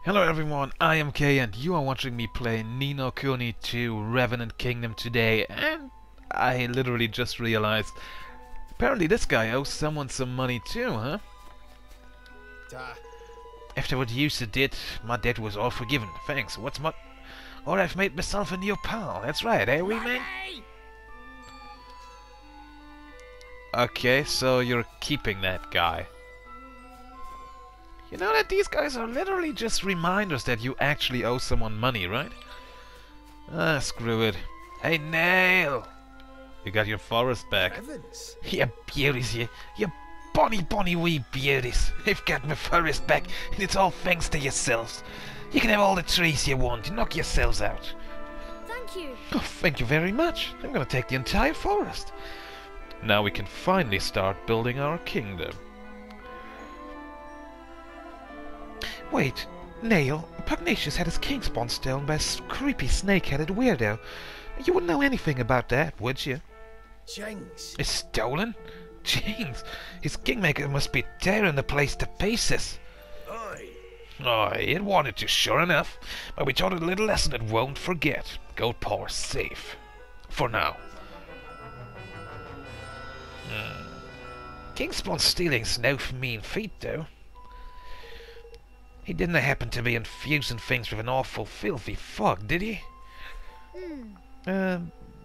Hello everyone, I am Kay and you are watching me play Ni no Kuni 2 Revenant Kingdom today, and I literally just realized apparently this guy owes someone some money too, huh? After what you did, my debt was all forgiven. Thanks. What's my... Or I've made myself a new pal. That's right, eh, wee man? Okay, so you're keeping that guy. You know that these guys are literally just reminders that you actually owe someone money, right? Ah, screw it. Hey, Nail! You got your forest back. Heavens. You beauties, you bonny wee beauties. I've got my forest back, and it's all thanks to yourselves. You can have all the trees you want. Knock yourselves out. Thank you. Oh, thank you very much. I'm gonna take the entire forest. Now we can finally start building our kingdom. Wait, Nail, Pugnacious had his king spawn stolen by a creepy snake-headed weirdo. You wouldn't know anything about that, would you? James. It's stolen? James, his kingmaker must be tearing the place to pieces. Aye. Oh, it wanted to, sure enough. But we taught it a little lesson it won't forget. Gold power's safe. For now. King spawn stealing's no mean feat, though. He didn't happen to be infusing things with an awful filthy fog, did he?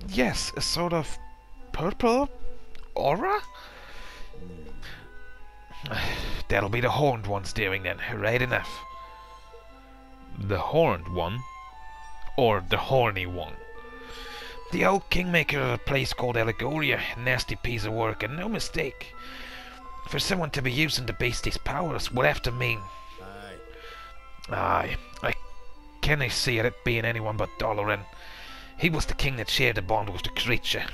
Yes, a sort of purple aura? That'll be the horned ones doing then, right enough. The horned one? Or the horny one? The old kingmaker of a place called Allegoria, a nasty piece of work, and no mistake. For someone to be using the beastie's powers would have to mean... Aye, I can't see it being anyone but Doloran. He was the king that shared a bond with the creature.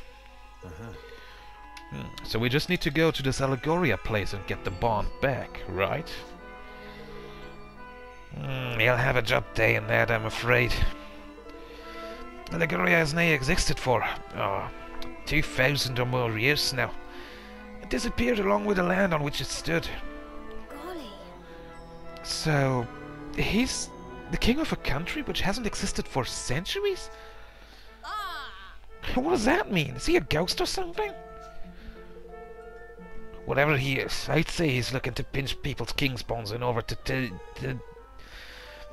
So we just need to go to this Allegoria place and get the bond back, right? He'll have a job day in that, I'm afraid. Allegoria has now existed for 2,000 or more years now. It disappeared along with the land on which it stood. Golly. So... he's the king of a country which hasn't existed for centuries? What does that mean? Is he a ghost or something? Whatever he is, I'd say he's looking to pinch people's king spawns in order to...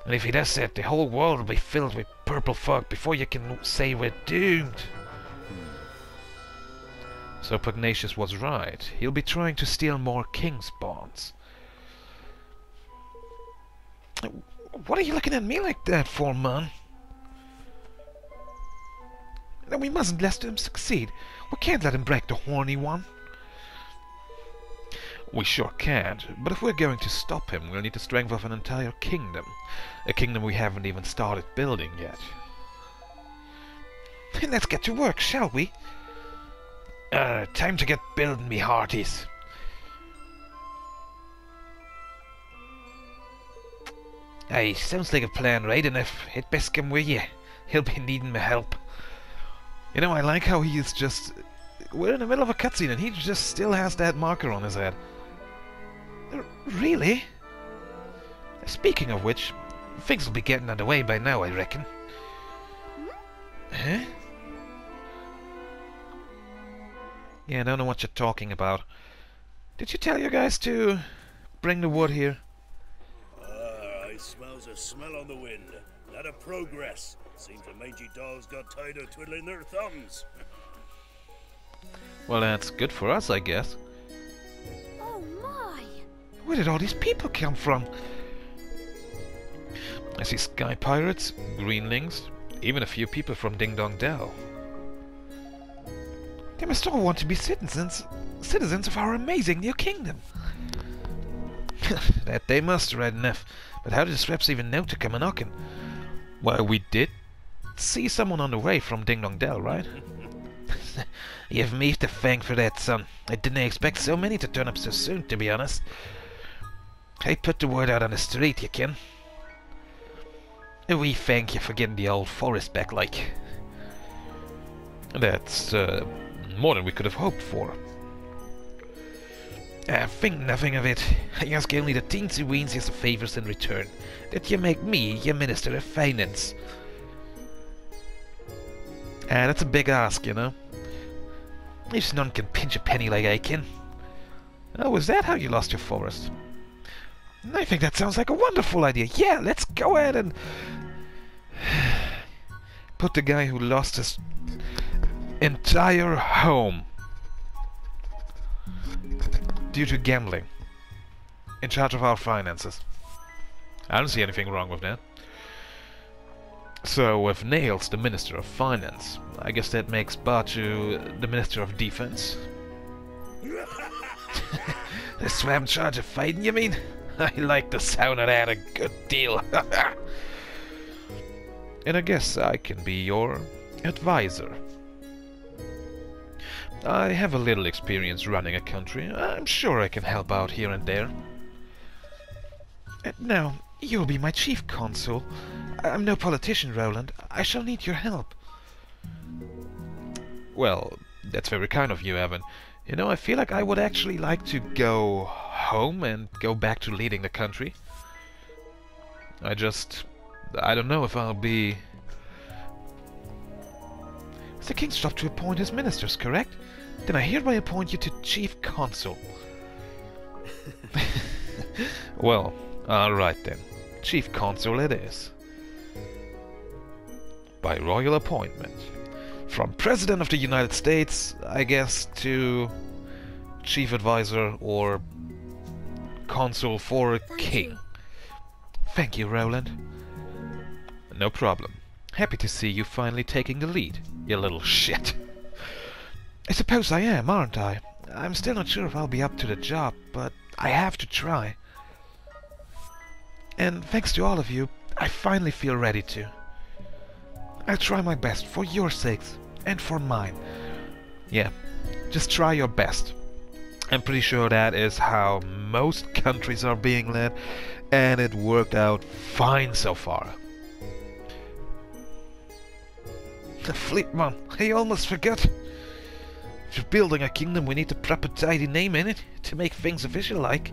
And if he does that, the whole world will be filled with purple fog before you can say we're doomed. So Pugnacious was right. He'll be trying to steal more king spawns. What are you looking at me like that for, man? No, we mustn't let him succeed. We can't let him break the horny one. We sure can't, but if we're going to stop him, we'll need the strength of an entire kingdom. A kingdom we haven't even started building yet. Let's get to work, shall we? Time to get building, me hearties. Aye, sounds like a plan, right? And if it best come with you, he'll be needing my help. You know, I like how he is just... We're in the middle of a cutscene and he just still has that marker on his head. Really? Speaking of which, things will be getting underway by now, I reckon. Huh? Yeah, I don't know what you're talking about. Did you tell your guys to bring the wood here? I smells a smell on the wind. Not a progress. Seems the mangy dogs got tired of twiddling their thumbs. Well, that's good for us, I guess. Oh my! Where did all these people come from? I see sky pirates, greenlings, even a few people from Ding Dong Dell. They must all want to be citizens of our amazing new kingdom. That they must, right enough. But how did the Straps even know to come a-knocking? Well, we did see someone on the way from Ding Dong Dell, right? You've me to thank for that, son. I didn't expect so many to turn up so soon, to be honest. I put the word out on the street, you ken. We thank you for getting the old forest back, like. That's more than we could have hoped for. Think nothing of it. I ask only the teensy-weensy of favours in return. That you make me your Minister of Finance. That's a big ask, you know. At least none can pinch a penny like I can. Oh, is that how you lost your forest? I think that sounds like a wonderful idea. Yeah, let's go ahead and put the guy who lost his entire home due to gambling in charge of our finances. I don't see anything wrong with that. So, with Nails the Minister of Finance, I guess that makes Batu the Minister of Defense. The swam charge of fighting, you mean? I like the sound of that a good deal. And I guess I can be your advisor. I have a little experience running a country. I'm sure I can help out here and there. And now, you'll be my chief consul. I'm no politician, Roland. I shall need your help. Well, that's very kind of you, Evan. You know, I feel like I would actually like to go home and go back to leading the country. I don't know if I'll be... The king stopped to appoint his ministers, correct? Then I hereby appoint you to chief consul. Well, alright then. Chief consul it is. By royal appointment. From President of the United States, I guess, to chief advisor or consul for a king. Thank you, Roland. No problem. Happy to see you finally taking the lead, you little shit. I suppose I am, aren't I? I'm still not sure if I'll be up to the job, but I have to try. And thanks to all of you, I finally feel ready to. I'll try my best for your sakes and for mine. Yeah, just try your best. I'm pretty sure that is how most countries are being led, and it worked out fine so far. The fleet, man, I almost forgot. If you're building a kingdom, we need a proper tidy name in it to make things official-like.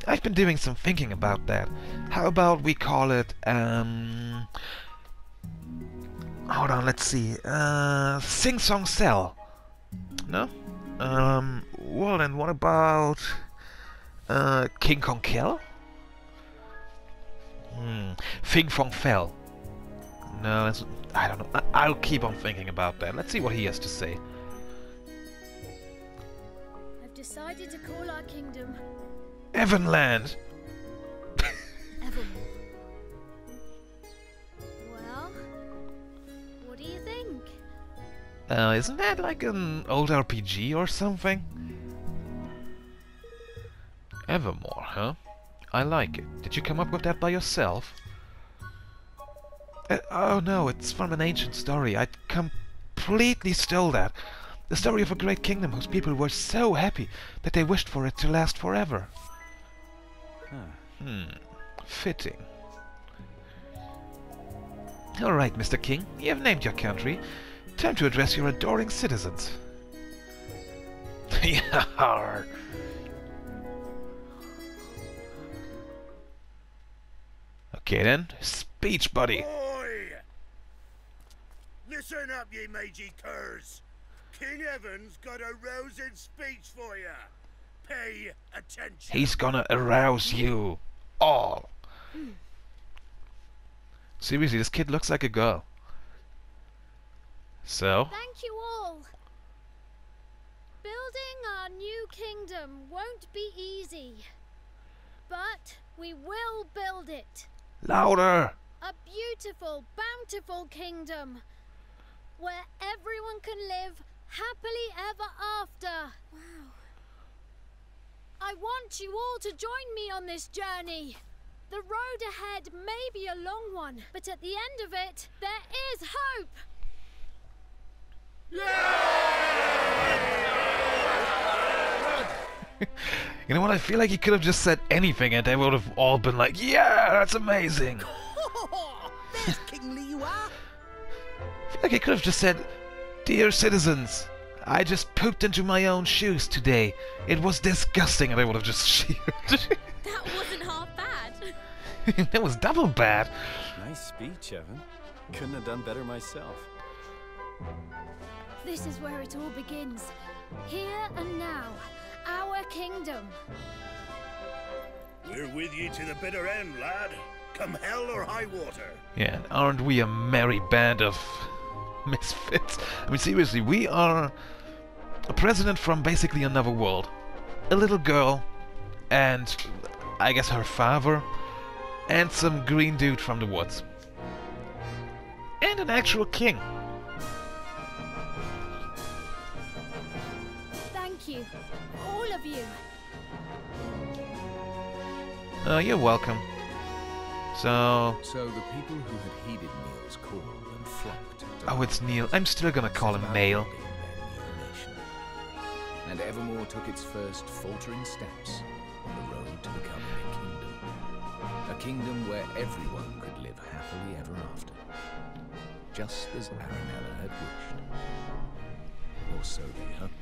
I've been doing some thinking about that. How about we call it, hold on, let's see, Sing Song Cell. No? Well then, what about, King Kong Kel? Fing Fong Fell. No, that's, I don't know. I'll keep on thinking about that. Let's see what he has to say. I've decided to call our kingdom Evanland. Evermore. Well, what do you think? Isn't that like an old RPG or something? Evermore, huh? I like it. Did you come up with that by yourself? Oh no, it's from an ancient story. I completely stole that. The story of a great kingdom whose people were so happy that they wished for it to last forever. Fitting. Alright, Mr. King, you have named your country. Time to address your adoring citizens. Yarr. Okay then, speech, buddy. Oi! Listen up, ye mangy curs. King Evan's got a rousing speech for you. Pay attention. He's gonna arouse you all. Seriously, this kid looks like a girl. So? Thank you all. Building our new kingdom won't be easy. But we will build it. Louder! A beautiful, bountiful kingdom where everyone can live happily ever after. Wow. I want you all to join me on this journey. The road ahead may be a long one, but at the end of it, there is hope. You know what, I feel like he could have just said anything and they would have all been like, yeah, that's amazing. There's kingly you are. I feel like he could have just said, dear citizens, I just pooped into my own shoes today. It was disgusting and I would have just sheared. That wasn't half bad. That was double bad. Nice speech, Evan. Couldn't have done better myself. This is where it all begins. Here and now. Our kingdom. We're with you to the bitter end, lad. Come hell or high water. Yeah, aren't we a merry band of misfits? I mean, seriously, we are a president from basically another world. A little girl, and I guess her father, and some green dude from the woods. And an actual king. Thank you. All of you. You're welcome. So the people who had heeded Neil's call and flocked to oh, it's Neil. I'm still gonna call him Neil. And Evermore took its first faltering steps on the road to becoming a kingdom. A kingdom where everyone could live happily ever after. Just as Aranella had wished. Or so they hoped.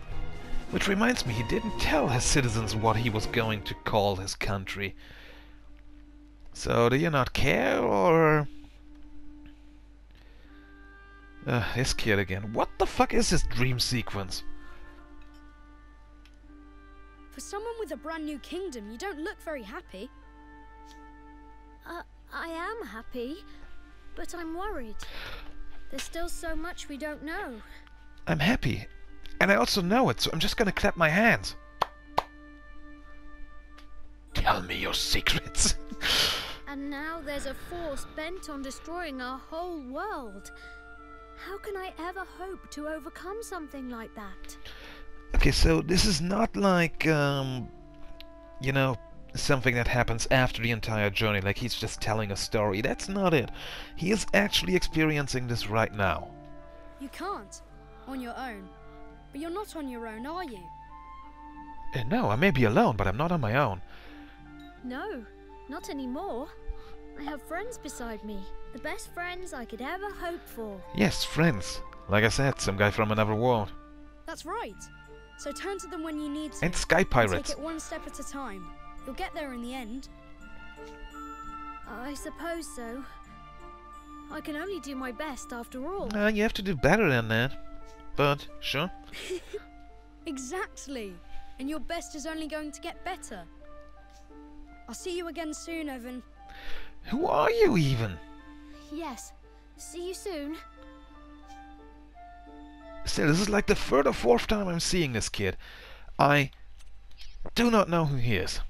Which reminds me, he didn't tell his citizens what he was going to call his country. So, do you not care, or... this kid again. What the fuck is this dream sequence? For someone with a brand new kingdom, you don't look very happy. I am happy, but I'm worried. There's still so much we don't know. I'm happy. And I also know it, so I'm just gonna clap my hands. Tell me your secrets. And now there's a force bent on destroying our whole world. How can I ever hope to overcome something like that? Okay, so this is not like, you know, something that happens after the entire journey, like he's just telling a story. That's not it. He is actually experiencing this right now. You can't, on your own. But you're not on your own, are you? No, I may be alone, but I'm not on my own. No, not anymore. I have friends beside me. The best friends I could ever hope for. Yes, friends. Like I said, some guy from another world. That's right. So turn to them when you need to. And sky pirates. Take it one step at a time. You'll get there in the end. I suppose so. I can only do my best after all. You have to do better than that. But, sure. Exactly. And your best is only going to get better. I'll see you again soon, Evan. Who are you even? Yes. See you soon. Still, this is like the third or fourth time I'm seeing this kid. I do not know who he is.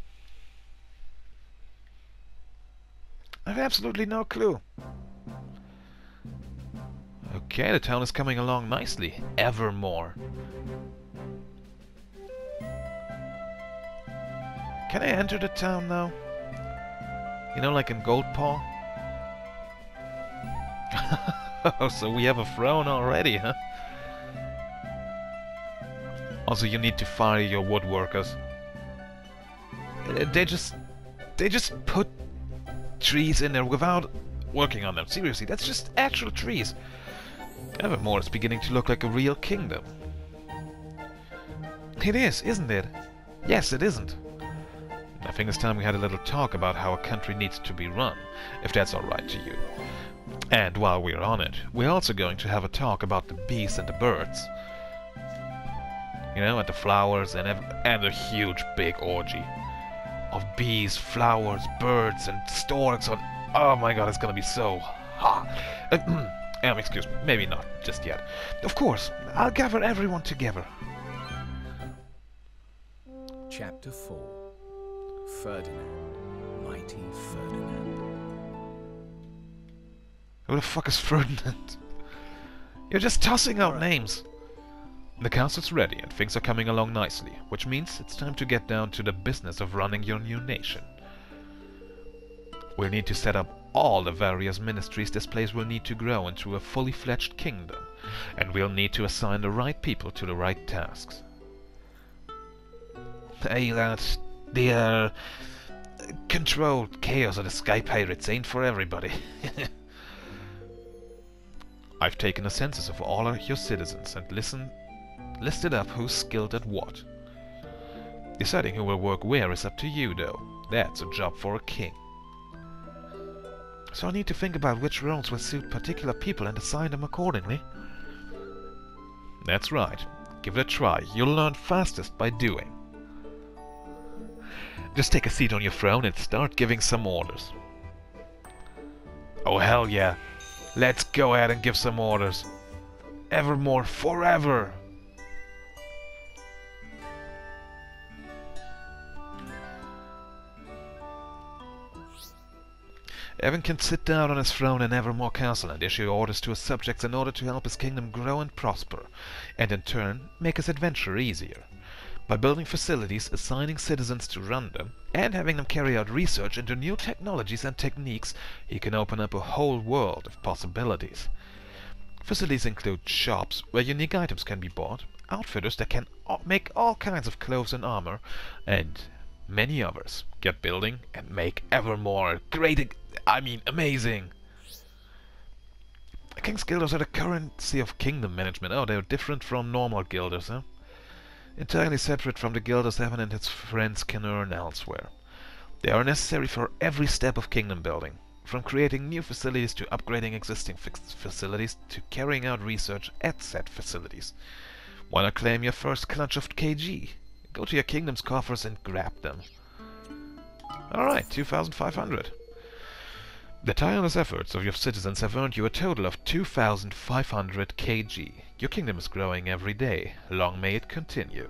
I have absolutely no clue. Okay, the town is coming along nicely. Evermore. Can I enter the town now? You know, like in Goldpaw? Oh, so we have a throne already, huh? Also, you need to fire your woodworkers. They just put trees in there without working on them. Seriously, that's just actual trees. Evermore is beginning to look like a real kingdom. It is, isn't it? Yes, it isn't. I think it's time we had a little talk about how a country needs to be run, if that's alright to you. And while we're on it, we're also going to have a talk about the bees and the birds. You know, and the flowers and a huge big orgy of bees, flowers, birds, and storks. And oh my god, it's gonna be so hot. Excuse me, maybe not just yet. Of course, I'll gather everyone together. Chapter 4. Ferdinand, mighty Ferdinand. Who the fuck is Revenant? You're just tossing out names. The castle's ready and things are coming along nicely, which means it's time to get down to the business of running your new nation. We'll need to set up all the various ministries this place will need to grow into a fully fledged kingdom, and we'll need to assign the right people to the right tasks. Hey lads, the controlled chaos of the sky pirates ain't for everybody. I've taken a census of all of your citizens and listened listed up who's skilled at what. Deciding who will work where is up to you, though. That's a job for a king. So I need to think about which roles will suit particular people and assign them accordingly. That's right. Give it a try. You'll learn fastest by doing. Just take a seat on your throne and start giving some orders. Oh hell yeah. Let's go ahead and give some orders. Evermore forever! Evan can sit down on his throne in Evermore Castle and issue orders to his subjects in order to help his kingdom grow and prosper, and in turn make his adventure easier. By building facilities, assigning citizens to run them, and having them carry out research into new technologies and techniques, he can open up a whole world of possibilities. Facilities include shops where unique items can be bought, outfitters that can make all kinds of clothes and armor, and many others. Get building and make Evermore amazing! King's Guilders are the currency of kingdom management. Oh, they're different from normal guilders, huh? Entirely separate from the guilders Evan and his friends can earn elsewhere. They are necessary for every step of kingdom building, from creating new facilities to upgrading existing facilities to carrying out research at said facilities. Wanna claim your first clutch of KG? Go to your kingdom's coffers and grab them. Alright, 2,500. The tireless efforts of your citizens have earned you a total of 2,500 KG. Your kingdom is growing every day. Long may it continue.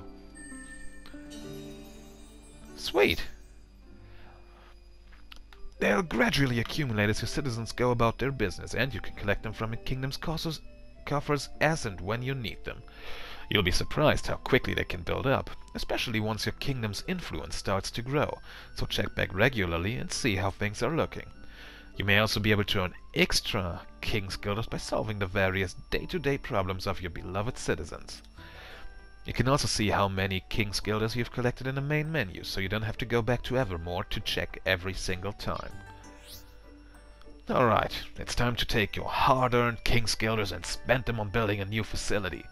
Sweet! They'll gradually accumulate as your citizens go about their business, and you can collect them from your kingdom's coffers as and when you need them. You'll be surprised how quickly they can build up, especially once your kingdom's influence starts to grow, so check back regularly and see how things are looking. You may also be able to earn extra King's Guilders by solving the various day-to-day problems of your beloved citizens. You can also see how many King's Guilders you've collected in the main menu, so you don't have to go back to Evermore to check every single time. Alright, it's time to take your hard-earned King's Guilders and spend them on building a new facility.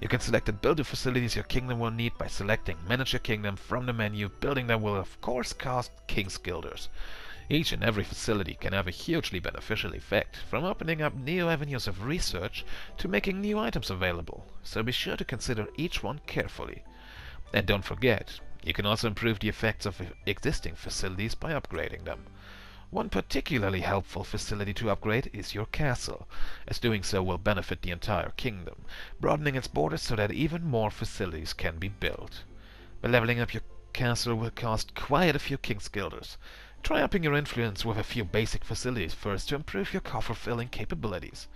You can select and build the facilities your kingdom will need by selecting Manage Your Kingdom from the menu. Building them will of course cost King's Guilders. Each and every facility can have a hugely beneficial effect, from opening up new avenues of research to making new items available, so be sure to consider each one carefully. And don't forget, you can also improve the effects of existing facilities by upgrading them. One particularly helpful facility to upgrade is your castle, as doing so will benefit the entire kingdom, broadening its borders so that even more facilities can be built. By leveling up your castle will cost quite a few King's Guilders. Try upping your influence with a few basic facilities first to improve your coffer-filling capabilities.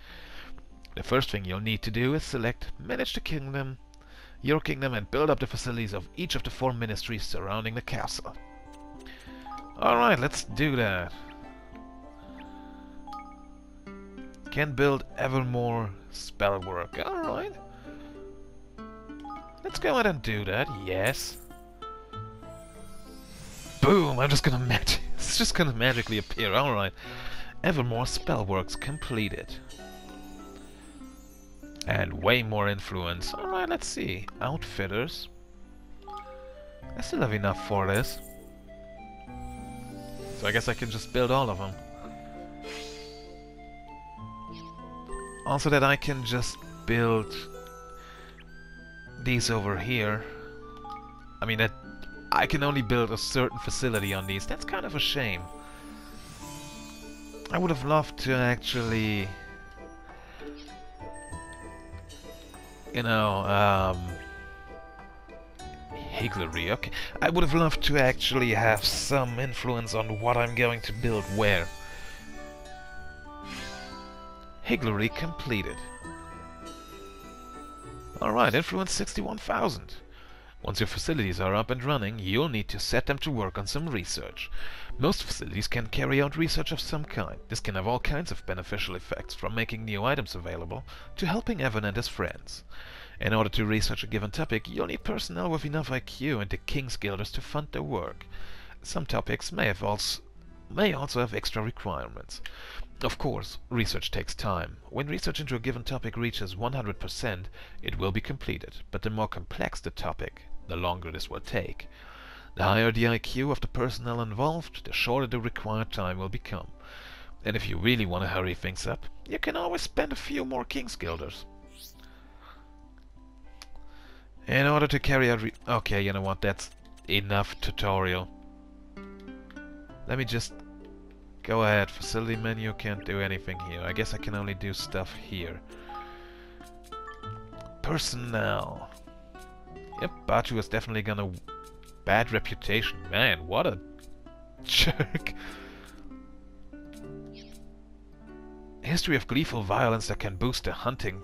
The first thing you'll need to do is select Manage the Kingdom, your kingdom, and build up the facilities of each of the 4 ministries surrounding the castle. Alright, let's do that. Can build Evermore spell work. Alright. Let's go ahead and do that, yes. Boom! It's just gonna magically appear. Alright. Evermore spellworks completed. And way more influence. Alright, let's see. Outfitters. I still have enough for this. So I guess I can just build all of them. Also that I can just build these over here. I mean, that I can only build a certain facility on these. That's kind of a shame. I would have loved to actually, you know, Higglery. Okay, I would have loved to actually have some influence on what I'm going to build where. Higglery completed. Alright, influence 61,000. Once your facilities are up and running, you'll need to set them to work on some research. Most facilities can carry out research of some kind. This can have all kinds of beneficial effects, from making new items available to helping Evan and his friends. In order to research a given topic, you'll need personnel with enough IQ and the King's Guilders to fund their work. Some topics may may also have extra requirements. Of course, research takes time. When research into a given topic reaches 100%, it will be completed, but the more complex the topic, the longer this will take. The higher the IQ of the personnel involved, the shorter the required time will become. And if you really want to hurry things up, you can always spend a few more King's Guilders. In order to carry out okay, you know what, that's enough tutorial. Let me just go ahead. Facility menu, can't do anything here. I guess I can only do stuff here. Personnel. Yep, Batu is definitely gonna... Bad reputation. Man, what a jerk. History of gleeful violence that can boost the hunting,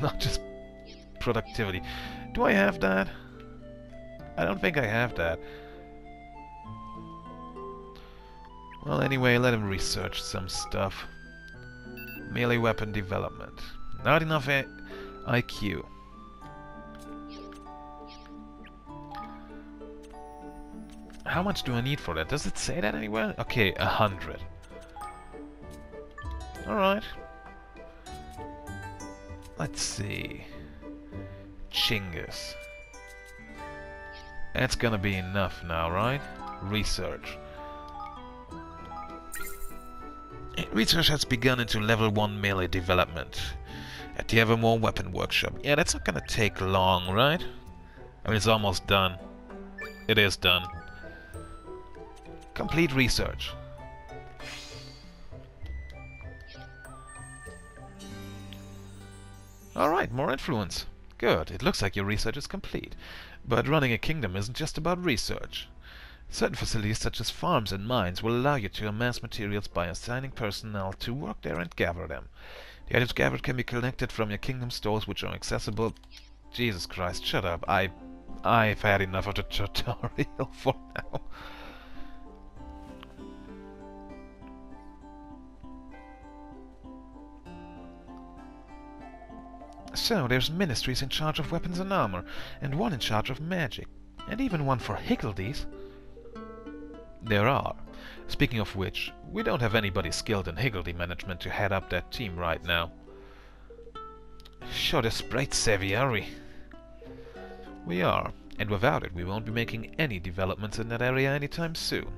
not just productivity. Do I have that? I don't think I have that. Well, anyway, let him research some stuff. Melee weapon development. Not enough IQ. How much do I need for that? Does it say that anywhere? Okay, 100. Alright. Let's see. Chinggis. That's gonna be enough now, right? Research. Research has begun into level 1 melee development at the Evermore Weapon Workshop. Yeah, that's not gonna take long, right? I mean, it's almost done. It is done. Complete research. Alright, more influence. Good, it looks like your research is complete. But running a kingdom isn't just about research. Certain facilities such as farms and mines will allow you to amass materials by assigning personnel to work there and gather them. The items gathered can be collected from your kingdom stores, which are accessible... Jesus Christ, shut up. I've had enough of the tutorial for now. So, there's ministries in charge of weapons and armor, and one in charge of magic, and even one for Higgledies. There are. Speaking of which, we don't have anybody skilled in Higgledy management to head up that team right now. Sure, they're sprite savvy, are we? We are, and without it we won't be making any developments in that area anytime soon.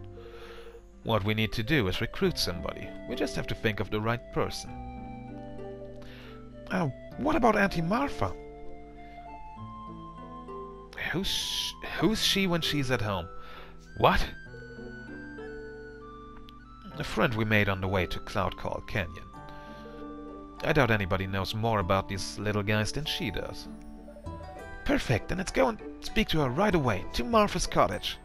What we need to do is recruit somebody. We just have to think of the right person. What about Auntie Martha? Who's she when she's at home? What? A friend we made on the way to Cloud Call Canyon. I doubt anybody knows more about these little guys than she does. Perfect, then let's go and speak to her right away, to Martha's cottage.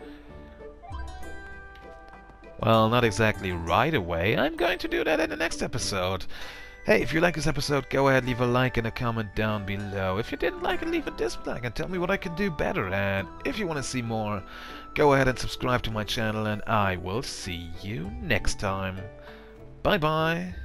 Well, not exactly right away. I'm going to do that in the next episode. Hey, if you like this episode, go ahead, leave a like and a comment down below. If you didn't like it, leave a dislike and tell me what I can do better. And if you want to see more, go ahead and subscribe to my channel, and I will see you next time. Bye bye.